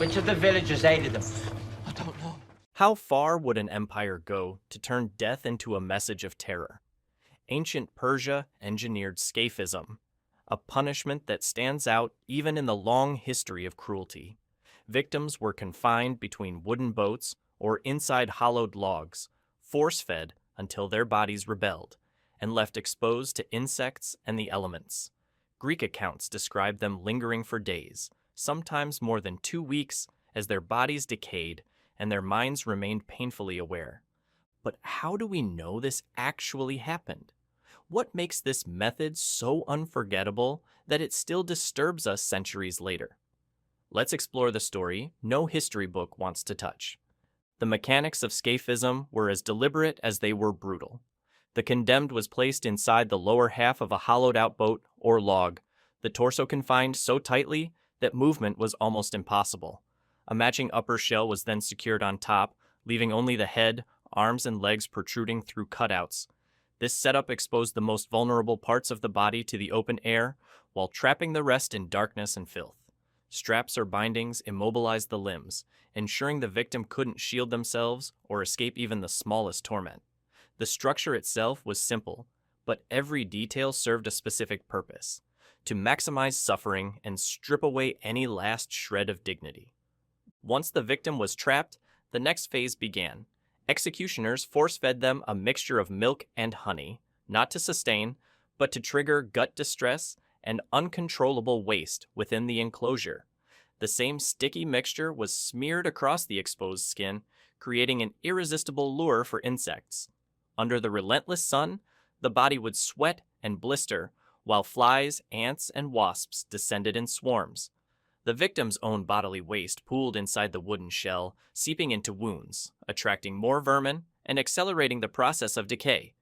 Which of the villagers aided them? I don't know. How far would an empire go to turn death into a message of terror? Ancient Persia engineered Scaphism, a punishment that stands out even in the long history of cruelty. Victims were confined between wooden boats or inside hollowed logs, force-fed until their bodies rebelled, and left exposed to insects and the elements. Greek accounts describe them lingering for days, sometimes more than 2 weeks, as their bodies decayed and their minds remained painfully aware. But how do we know this actually happened? What makes this method so unforgettable that it still disturbs us centuries later? Let's explore the story no history book wants to touch. The mechanics of Scaphism were as deliberate as they were brutal. The condemned was placed inside the lower half of a hollowed-out boat or log, the torso confined so tightly that movement was almost impossible. A matching upper shell was then secured on top, leaving only the head, arms, and legs protruding through cutouts. This setup exposed the most vulnerable parts of the body to the open air, while trapping the rest in darkness and filth. Straps or bindings immobilized the limbs, ensuring the victim couldn't shield themselves or escape even the smallest torment. The structure itself was simple, but every detail served a specific purpose: to maximize suffering and strip away any last shred of dignity. Once the victim was trapped, the next phase began. Executioners force-fed them a mixture of milk and honey, not to sustain, but to trigger gut distress and uncontrollable waste within the enclosure. The same sticky mixture was smeared across the exposed skin, creating an irresistible lure for insects. Under the relentless sun, the body would sweat and blister, while flies, ants, and wasps descended in swarms. The victim's own bodily waste pooled inside the wooden shell, seeping into wounds, attracting more vermin and accelerating the process of decay.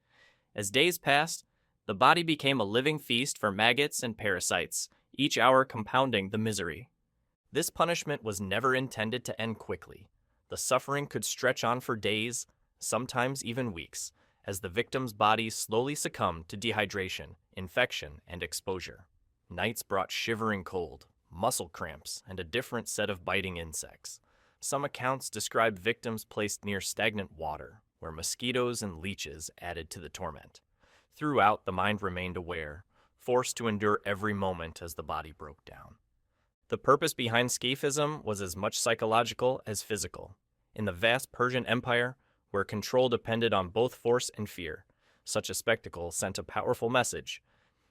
As days passed, the body became a living feast for maggots and parasites, each hour compounding the misery. This punishment was never intended to end quickly. The suffering could stretch on for days, sometimes even weeks, as the victim's body slowly succumbed to dehydration, infection, and exposure. Nights brought shivering cold, muscle cramps, and a different set of biting insects. Some accounts describe victims placed near stagnant water, where mosquitoes and leeches added to the torment. Throughout, the mind remained aware, forced to endure every moment as the body broke down. The purpose behind Scaphism was as much psychological as physical. In the vast Persian Empire, where control depended on both force and fear, such a spectacle sent a powerful message.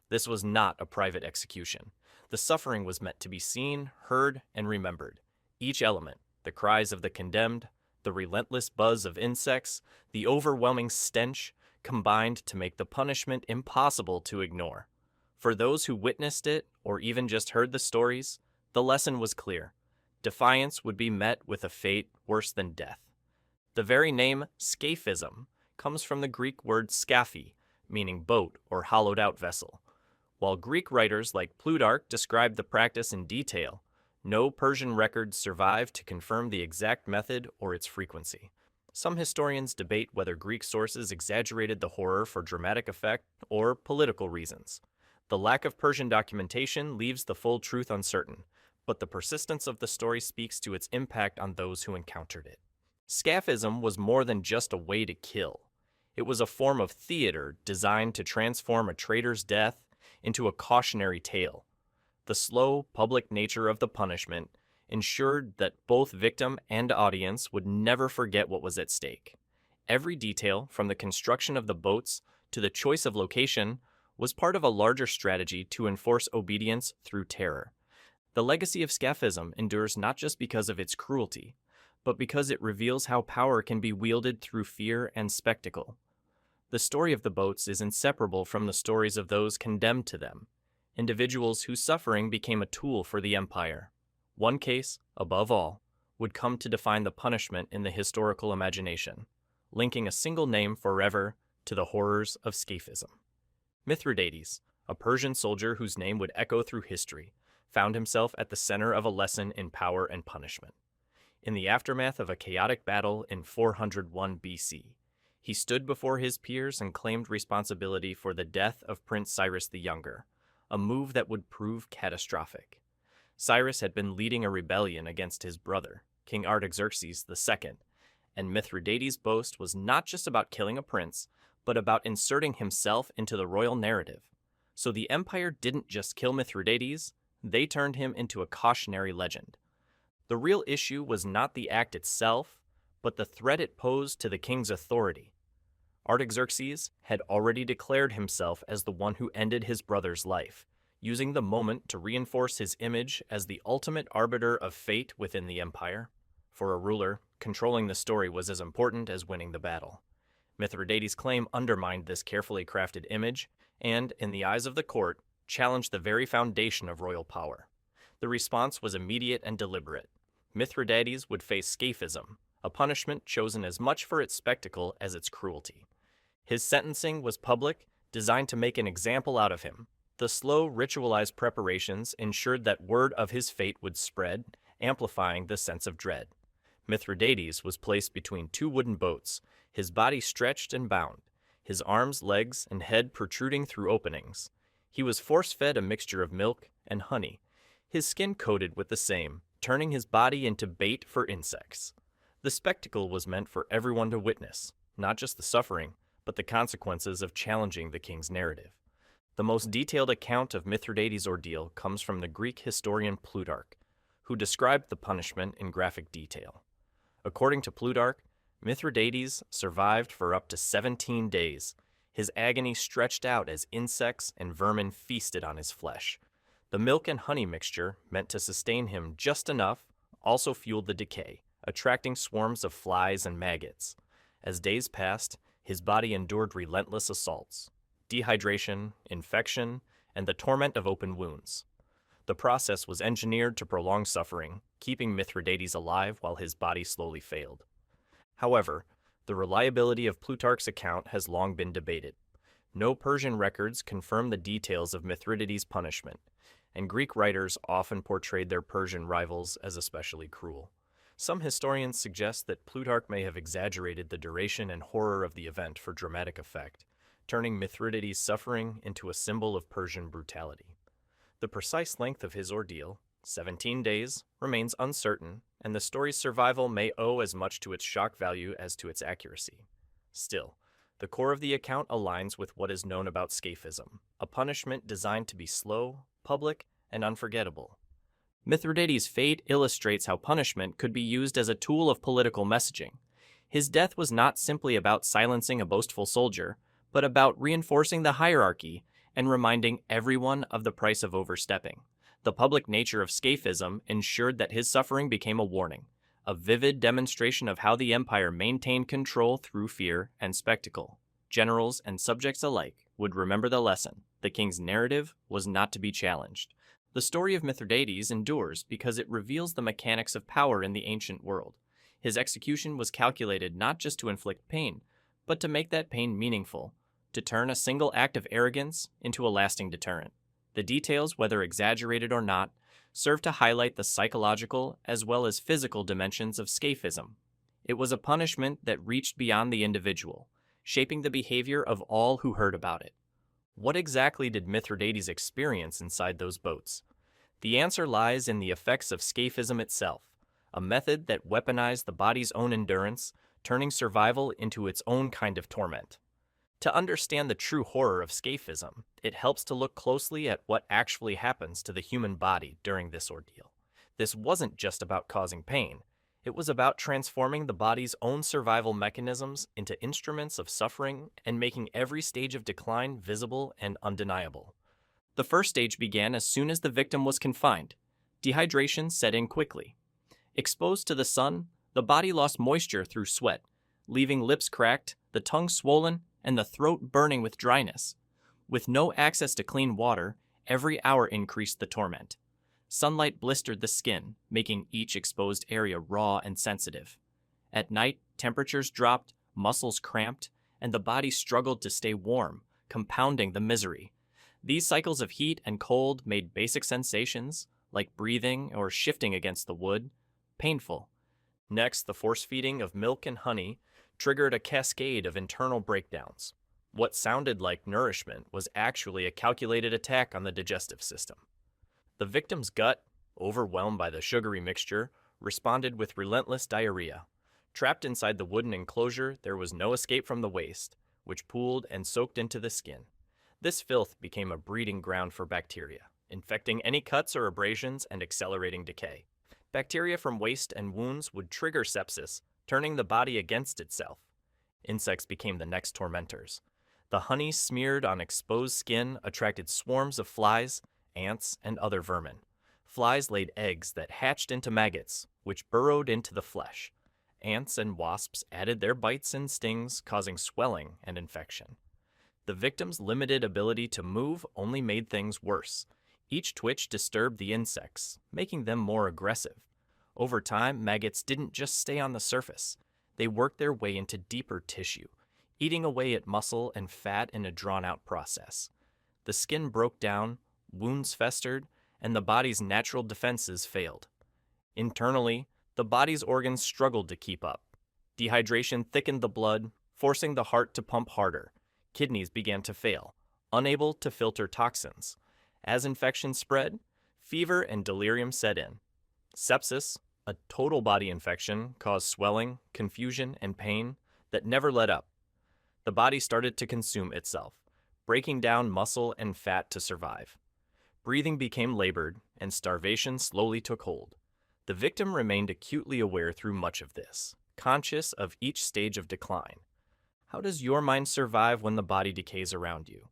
This was not a private execution. The suffering was meant to be seen, heard, and remembered. Each element, the cries of the condemned, the relentless buzz of insects, the overwhelming stench, combined to make the punishment impossible to ignore. For those who witnessed it, or even just heard the stories, the lesson was clear. Defiance would be met with a fate worse than death. The very name Scaphism comes from the Greek word scaphi, meaning boat or hollowed-out vessel. While Greek writers like Plutarch described the practice in detail, no Persian records survive to confirm the exact method or its frequency. Some historians debate whether Greek sources exaggerated the horror for dramatic effect or political reasons. The lack of Persian documentation leaves the full truth uncertain, but the persistence of the story speaks to its impact on those who encountered it. Scaphism was more than just a way to kill. It was a form of theater designed to transform a traitor's death into a cautionary tale. The slow, public nature of the punishment ensured that both victim and audience would never forget what was at stake. Every detail, from the construction of the boats to the choice of location, was part of a larger strategy to enforce obedience through terror. The legacy of Scaphism endures not just because of its cruelty, but because it reveals how power can be wielded through fear and spectacle. The story of the boats is inseparable from the stories of those condemned to them, individuals whose suffering became a tool for the empire. One case, above all, would come to define the punishment in the historical imagination, linking a single name forever to the horrors of Scaphism. Mithridates, a Persian soldier whose name would echo through history, found himself at the center of a lesson in power and punishment. In the aftermath of a chaotic battle in 401 BC, he stood before his peers and claimed responsibility for the death of Prince Cyrus the Younger, a move that would prove catastrophic. Cyrus had been leading a rebellion against his brother, King Artaxerxes II, and Mithridates' boast was not just about killing a prince, but about inserting himself into the royal narrative. So the empire didn't just kill Mithridates, they turned him into a cautionary legend. The real issue was not the act itself, but the threat it posed to the king's authority. Artaxerxes had already declared himself as the one who ended his brother's life, using the moment to reinforce his image as the ultimate arbiter of fate within the empire. For a ruler, controlling the story was as important as winning the battle. Mithridates' claim undermined this carefully crafted image and, in the eyes of the court, challenged the very foundation of royal power. The response was immediate and deliberate. Mithridates would face Scaphism, a punishment chosen as much for its spectacle as its cruelty. His sentencing was public, designed to make an example out of him. The slow, ritualized preparations ensured that word of his fate would spread, amplifying the sense of dread. Mithridates was placed between two wooden boats, his body stretched and bound, his arms, legs, and head protruding through openings. He was force-fed a mixture of milk and honey, his skin coated with the same, turning his body into bait for insects. The spectacle was meant for everyone to witness, not just the suffering, but the consequences of challenging the king's narrative. The most detailed account of Mithridates' ordeal comes from the Greek historian Plutarch, who described the punishment in graphic detail. According to Plutarch, Mithridates survived for up to 17 days, his agony stretched out as insects and vermin feasted on his flesh. The milk and honey mixture, meant to sustain him just enough, also fueled the decay, attracting swarms of flies and maggots. As days passed, his body endured relentless assaults, dehydration, infection, and the torment of open wounds. The process was engineered to prolong suffering, keeping Mithridates alive while his body slowly failed. However, the reliability of Plutarch's account has long been debated. No Persian records confirm the details of Mithridates' punishment, and Greek writers often portrayed their Persian rivals as especially cruel. Some historians suggest that Plutarch may have exaggerated the duration and horror of the event for dramatic effect, turning Mithridates' suffering into a symbol of Persian brutality. The precise length of his ordeal, 17 days, remains uncertain, and the story's survival may owe as much to its shock value as to its accuracy. Still, the core of the account aligns with what is known about Scaphism, a punishment designed to be slow, public, and unforgettable. Mithridates' fate illustrates how punishment could be used as a tool of political messaging. His death was not simply about silencing a boastful soldier, but about reinforcing the hierarchy and reminding everyone of the price of overstepping. The public nature of Scaphism ensured that his suffering became a warning, a vivid demonstration of how the empire maintained control through fear and spectacle. Generals and subjects alike would remember the lesson. The king's narrative was not to be challenged. The story of Mithridates endures because it reveals the mechanics of power in the ancient world. His execution was calculated not just to inflict pain, but to make that pain meaningful, to turn a single act of arrogance into a lasting deterrent. The details, whether exaggerated or not, serve to highlight the psychological as well as physical dimensions of Scaphism. It was a punishment that reached beyond the individual, shaping the behavior of all who heard about it. What exactly did Mithridates experience inside those boats? The answer lies in the effects of Scaphism itself, a method that weaponized the body's own endurance, turning survival into its own kind of torment. To understand the true horror of Scaphism, it helps to look closely at what actually happens to the human body during this ordeal. This wasn't just about causing pain. It was about transforming the body's own survival mechanisms into instruments of suffering and making every stage of decline visible and undeniable. The first stage began as soon as the victim was confined. Dehydration set in quickly. Exposed to the sun, the body lost moisture through sweat, leaving lips cracked, the tongue swollen, and the throat burning with dryness. With no access to clean water, every hour increased the torment. Sunlight blistered the skin, making each exposed area raw and sensitive. At night, temperatures dropped, muscles cramped, and the body struggled to stay warm, compounding the misery. These cycles of heat and cold made basic sensations, like breathing or shifting against the wood, painful. Next, the force-feeding of milk and honey triggered a cascade of internal breakdowns. What sounded like nourishment was actually a calculated attack on the digestive system. The victim's gut, overwhelmed by the sugary mixture, responded with relentless diarrhea. Trapped inside the wooden enclosure, there was no escape from the waste, which pooled and soaked into the skin. This filth became a breeding ground for bacteria, infecting any cuts or abrasions and accelerating decay. Bacteria from waste and wounds would trigger sepsis, turning the body against itself. Insects became the next tormentors. The honey smeared on exposed skin attracted swarms of flies, ants, and other vermin. Flies laid eggs that hatched into maggots, which burrowed into the flesh. Ants and wasps added their bites and stings, causing swelling and infection. The victim's limited ability to move only made things worse. Each twitch disturbed the insects, making them more aggressive. Over time, maggots didn't just stay on the surface. They worked their way into deeper tissue, eating away at muscle and fat in a drawn-out process. The skin broke down, wounds festered, and the body's natural defenses failed. Internally, the body's organs struggled to keep up. Dehydration thickened the blood, forcing the heart to pump harder. Kidneys began to fail, unable to filter toxins. As infection spread, fever and delirium set in. Sepsis, a total body infection, caused swelling, confusion, and pain that never let up. The body started to consume itself, breaking down muscle and fat to survive. Breathing became labored, and starvation slowly took hold. The victim remained acutely aware through much of this, conscious of each stage of decline. How does your mind survive when the body decays around you?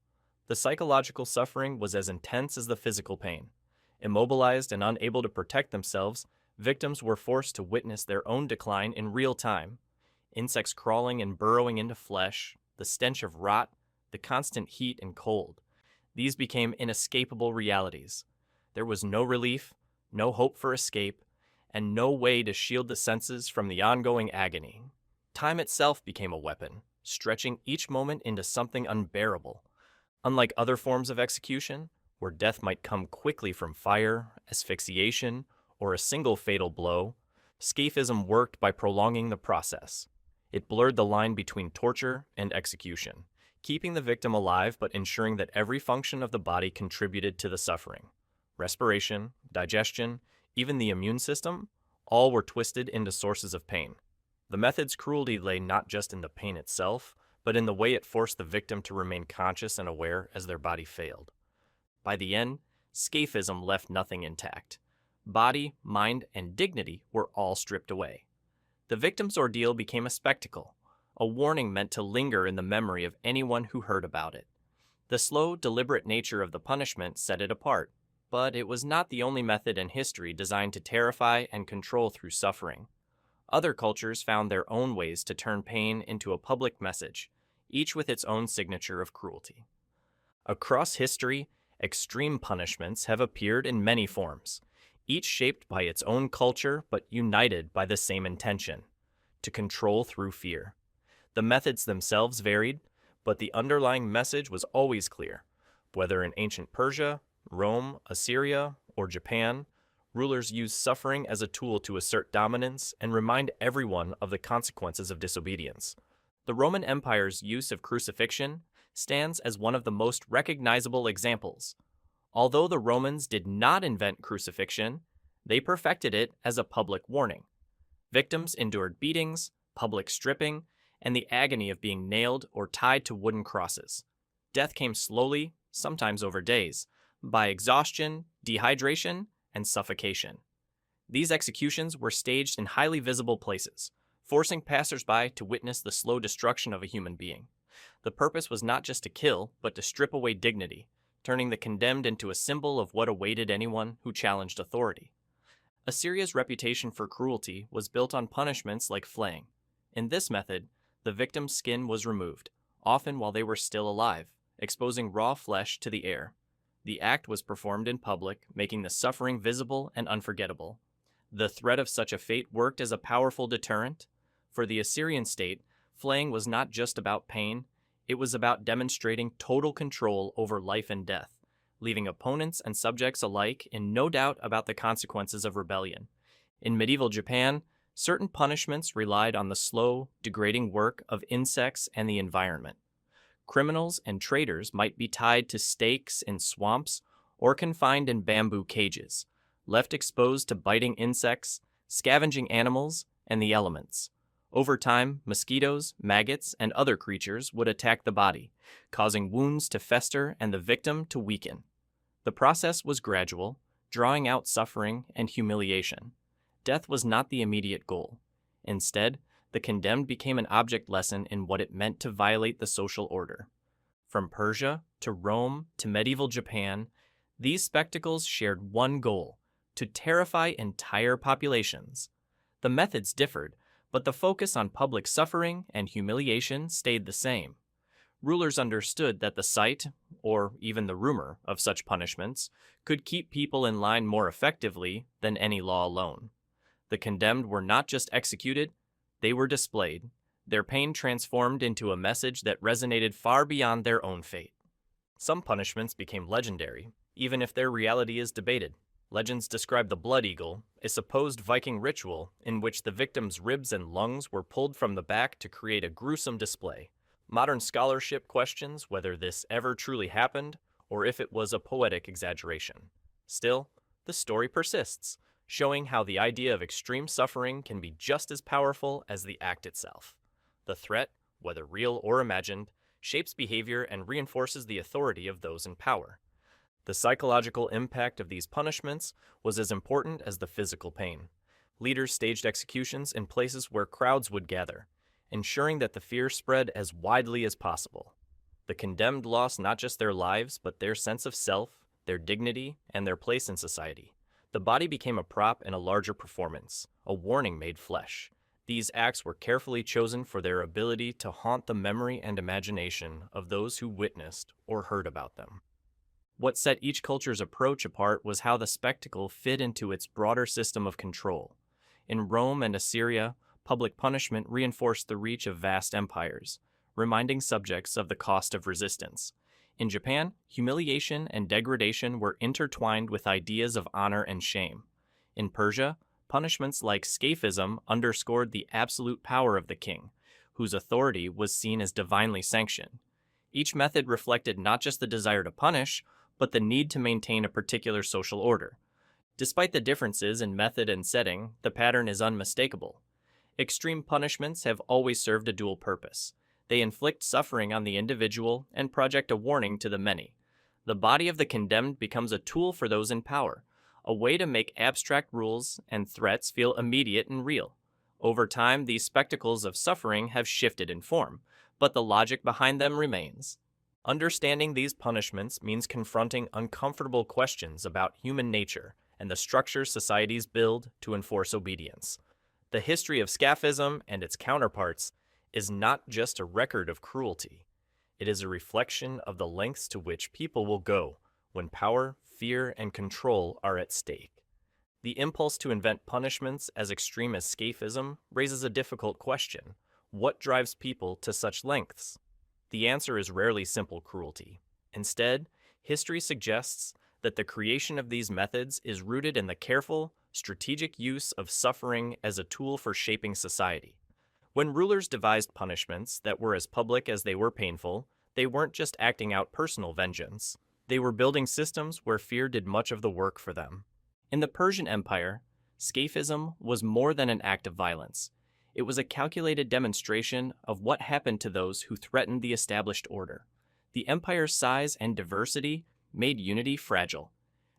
The psychological suffering was as intense as the physical pain. Immobilized and unable to protect themselves, victims were forced to witness their own decline in real time. Insects crawling and burrowing into flesh, the stench of rot, the constant heat and cold. These became inescapable realities. There was no relief, no hope for escape, and no way to shield the senses from the ongoing agony. Time itself became a weapon, stretching each moment into something unbearable. Unlike other forms of execution, where death might come quickly from fire, asphyxiation, or a single fatal blow, Scaphism worked by prolonging the process. It blurred the line between torture and execution, keeping the victim alive but ensuring that every function of the body contributed to the suffering. Respiration, digestion, even the immune system, all were twisted into sources of pain. The method's cruelty lay not just in the pain itself, but in the way it forced the victim to remain conscious and aware as their body failed. By the end, Scaphism left nothing intact. Body, mind, and dignity were all stripped away. The victim's ordeal became a spectacle, a warning meant to linger in the memory of anyone who heard about it. The slow, deliberate nature of the punishment set it apart, but it was not the only method in history designed to terrify and control through suffering. Other cultures found their own ways to turn pain into a public message, each with its own signature of cruelty. Across history, extreme punishments have appeared in many forms, each shaped by its own culture but united by the same intention: to control through fear. The methods themselves varied, but the underlying message was always clear. Whether in ancient Persia, Rome, Assyria, or Japan, rulers used suffering as a tool to assert dominance and remind everyone of the consequences of disobedience. The Roman Empire's use of crucifixion stands as one of the most recognizable examples. Although the Romans did not invent crucifixion, they perfected it as a public warning. Victims endured beatings, public stripping, and the agony of being nailed or tied to wooden crosses. Death came slowly, sometimes over days, by exhaustion, dehydration, and suffocation. These executions were staged in highly visible places, forcing passersby to witness the slow destruction of a human being. The purpose was not just to kill, but to strip away dignity, turning the condemned into a symbol of what awaited anyone who challenged authority. Assyria's reputation for cruelty was built on punishments like flaying. In this method, the victim's skin was removed, often while they were still alive, exposing raw flesh to the air. The act was performed in public, making the suffering visible and unforgettable. The threat of such a fate worked as a powerful deterrent. For the Assyrian state, flaying was not just about pain, it was about demonstrating total control over life and death, leaving opponents and subjects alike in no doubt about the consequences of rebellion. In medieval Japan, certain punishments relied on the slow, degrading work of insects and the environment. Criminals and traitors might be tied to stakes in swamps or confined in bamboo cages, left exposed to biting insects, scavenging animals, and the elements. Over time, mosquitoes, maggots, and other creatures would attack the body, causing wounds to fester and the victim to weaken. The process was gradual, drawing out suffering and humiliation. Death was not the immediate goal. Instead, the condemned became an object lesson in what it meant to violate the social order. From Persia to Rome to medieval Japan, these spectacles shared one goal: to terrify entire populations. The methods differed, but the focus on public suffering and humiliation stayed the same. Rulers understood that the sight, or even the rumor, of such punishments could keep people in line more effectively than any law alone. The condemned were not just executed, they were displayed, their pain transformed into a message that resonated far beyond their own fate. Some punishments became legendary, even if their reality is debated. Legends describe the blood eagle, a supposed Viking ritual in which the victim's ribs and lungs were pulled from the back to create a gruesome display. Modern scholarship questions whether this ever truly happened or if it was a poetic exaggeration. Still, the story persists, showing how the idea of extreme suffering can be just as powerful as the act itself. The threat, whether real or imagined, shapes behavior and reinforces the authority of those in power. The psychological impact of these punishments was as important as the physical pain. Leaders staged executions in places where crowds would gather, ensuring that the fear spread as widely as possible. The condemned lost not just their lives, but their sense of self, their dignity, and their place in society. The body became a prop in a larger performance, a warning made flesh. These acts were carefully chosen for their ability to haunt the memory and imagination of those who witnessed or heard about them. What set each culture's approach apart was how the spectacle fit into its broader system of control. In Rome and Assyria, public punishment reinforced the reach of vast empires, reminding subjects of the cost of resistance. In Japan, humiliation and degradation were intertwined with ideas of honor and shame. In Persia, punishments like Scaphism underscored the absolute power of the king, whose authority was seen as divinely sanctioned. Each method reflected not just the desire to punish, but the need to maintain a particular social order. Despite the differences in method and setting, the pattern is unmistakable. Extreme punishments have always served a dual purpose. They inflict suffering on the individual and project a warning to the many. The body of the condemned becomes a tool for those in power, a way to make abstract rules and threats feel immediate and real. Over time, these spectacles of suffering have shifted in form, but the logic behind them remains. Understanding these punishments means confronting uncomfortable questions about human nature and the structures societies build to enforce obedience. The history of Scaphism and its counterparts is not just a record of cruelty. It is a reflection of the lengths to which people will go when power, fear, and control are at stake. The impulse to invent punishments as extreme as Scaphism raises a difficult question. What drives people to such lengths? The answer is rarely simple cruelty. Instead, history suggests that the creation of these methods is rooted in the careful, strategic use of suffering as a tool for shaping society. When rulers devised punishments that were as public as they were painful, they weren't just acting out personal vengeance. They were building systems where fear did much of the work for them. In the Persian Empire, Scaphism was more than an act of violence. It was a calculated demonstration of what happened to those who threatened the established order. The empire's size and diversity made unity fragile,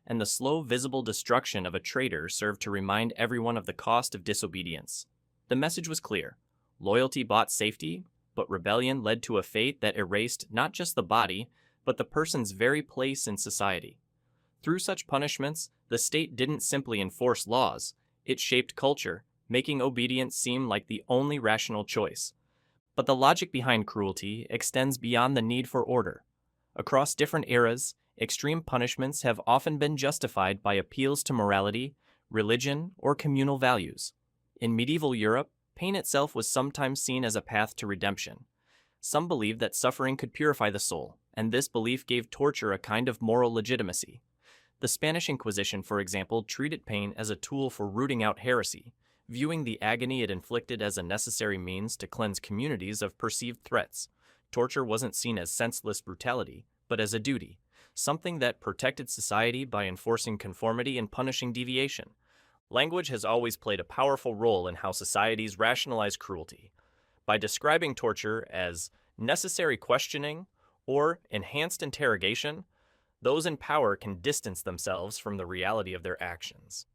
and the slow, visible destruction of a traitor served to remind everyone of the cost of disobedience. The message was clear. Loyalty bought safety, but rebellion led to a fate that erased not just the body, but the person's very place in society. Through such punishments, the state didn't simply enforce laws, it shaped culture, making obedience seem like the only rational choice. But the logic behind cruelty extends beyond the need for order. Across different eras, extreme punishments have often been justified by appeals to morality, religion, or communal values. In medieval Europe, pain itself was sometimes seen as a path to redemption. Some believed that suffering could purify the soul, and this belief gave torture a kind of moral legitimacy. The Spanish Inquisition, for example, treated pain as a tool for rooting out heresy, viewing the agony it inflicted as a necessary means to cleanse communities of perceived threats. Torture wasn't seen as senseless brutality, but as a duty, something that protected society by enforcing conformity and punishing deviation. Language has always played a powerful role in how societies rationalize cruelty. By describing torture as necessary questioning or enhanced interrogation, those in power can distance themselves from the reality of their actions.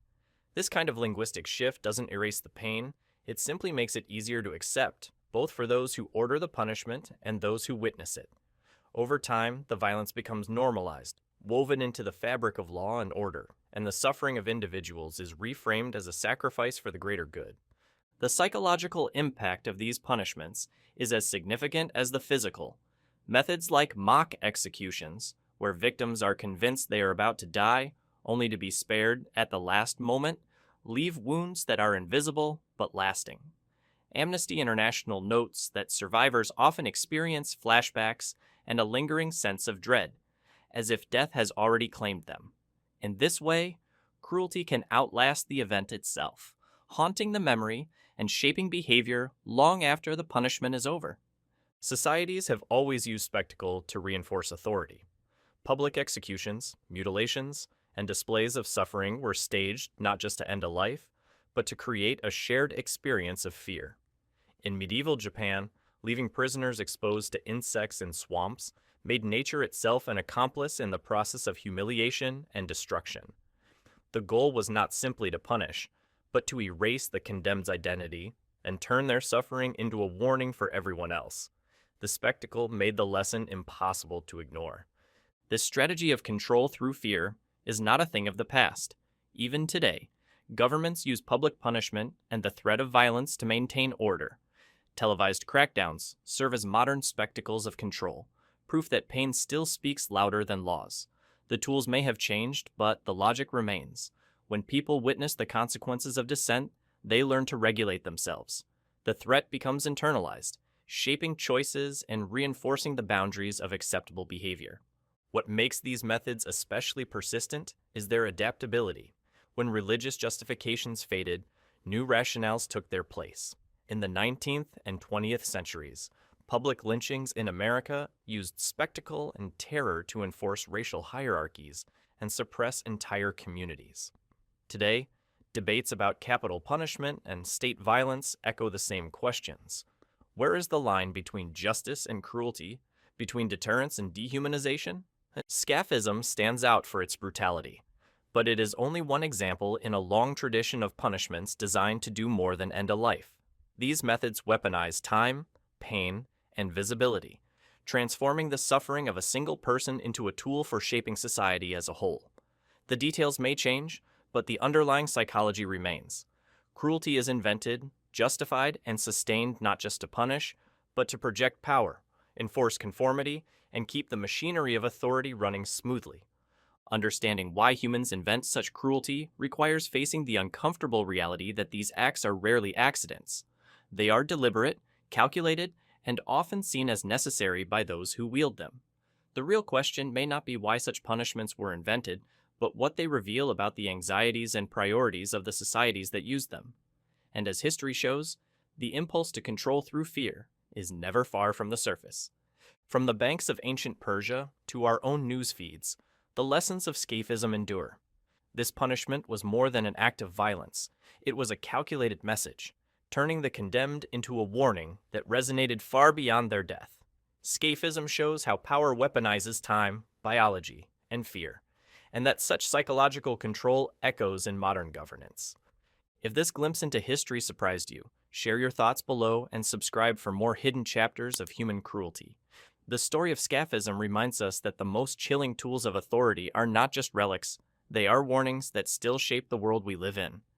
This kind of linguistic shift doesn't erase the pain, it simply makes it easier to accept, both for those who order the punishment and those who witness it. Over time, the violence becomes normalized, woven into the fabric of law and order, and the suffering of individuals is reframed as a sacrifice for the greater good. The psychological impact of these punishments is as significant as the physical. Methods like mock executions, where victims are convinced they are about to die, only to be spared at the last moment, leave wounds that are invisible but lasting. Amnesty International notes that survivors often experience flashbacks and a lingering sense of dread, as if death has already claimed them. In this way, cruelty can outlast the event itself, haunting the memory and shaping behavior long after the punishment is over. Societies have always used spectacle to reinforce authority. Public executions, mutilations, and displays of suffering were staged not just to end a life, but to create a shared experience of fear. In medieval Japan, leaving prisoners exposed to insects in swamps made nature itself an accomplice in the process of humiliation and destruction. The goal was not simply to punish, but to erase the condemned's identity and turn their suffering into a warning for everyone else. The spectacle made the lesson impossible to ignore. This strategy of control through fear is not a thing of the past. Even today, governments use public punishment and the threat of violence to maintain order. Televised crackdowns serve as modern spectacles of control, proof that pain still speaks louder than laws. The tools may have changed, but the logic remains. When people witness the consequences of dissent, they learn to regulate themselves. The threat becomes internalized, shaping choices and reinforcing the boundaries of acceptable behavior. What makes these methods especially persistent is their adaptability. When religious justifications faded, new rationales took their place. In the 19th and 20th centuries, public lynchings in America used spectacle and terror to enforce racial hierarchies and suppress entire communities. Today, debates about capital punishment and state violence echo the same questions. Where is the line between justice and cruelty, between deterrence and dehumanization? Scaphism stands out for its brutality, but it is only one example in a long tradition of punishments designed to do more than end a life. These methods weaponize time, pain, and visibility, transforming the suffering of a single person into a tool for shaping society as a whole. The details may change, but the underlying psychology remains. Cruelty is invented, justified, and sustained not just to punish, but to project power, enforce conformity, and keep the machinery of authority running smoothly. Understanding why humans invent such cruelty requires facing the uncomfortable reality that these acts are rarely accidents. They are deliberate, calculated, and often seen as necessary by those who wield them. The real question may not be why such punishments were invented, but what they reveal about the anxieties and priorities of the societies that use them. And as history shows, the impulse to control through fear is never far from the surface. From the banks of ancient Persia to our own news feeds, the lessons of Scaphism endure. This punishment was more than an act of violence. It was a calculated message, turning the condemned into a warning that resonated far beyond their death. Scaphism shows how power weaponizes time, biology, and fear, and that such psychological control echoes in modern governance. If this glimpse into history surprised you, share your thoughts below and subscribe for more hidden chapters of human cruelty. The story of Scaphism reminds us that the most chilling tools of authority are not just relics, they are warnings that still shape the world we live in.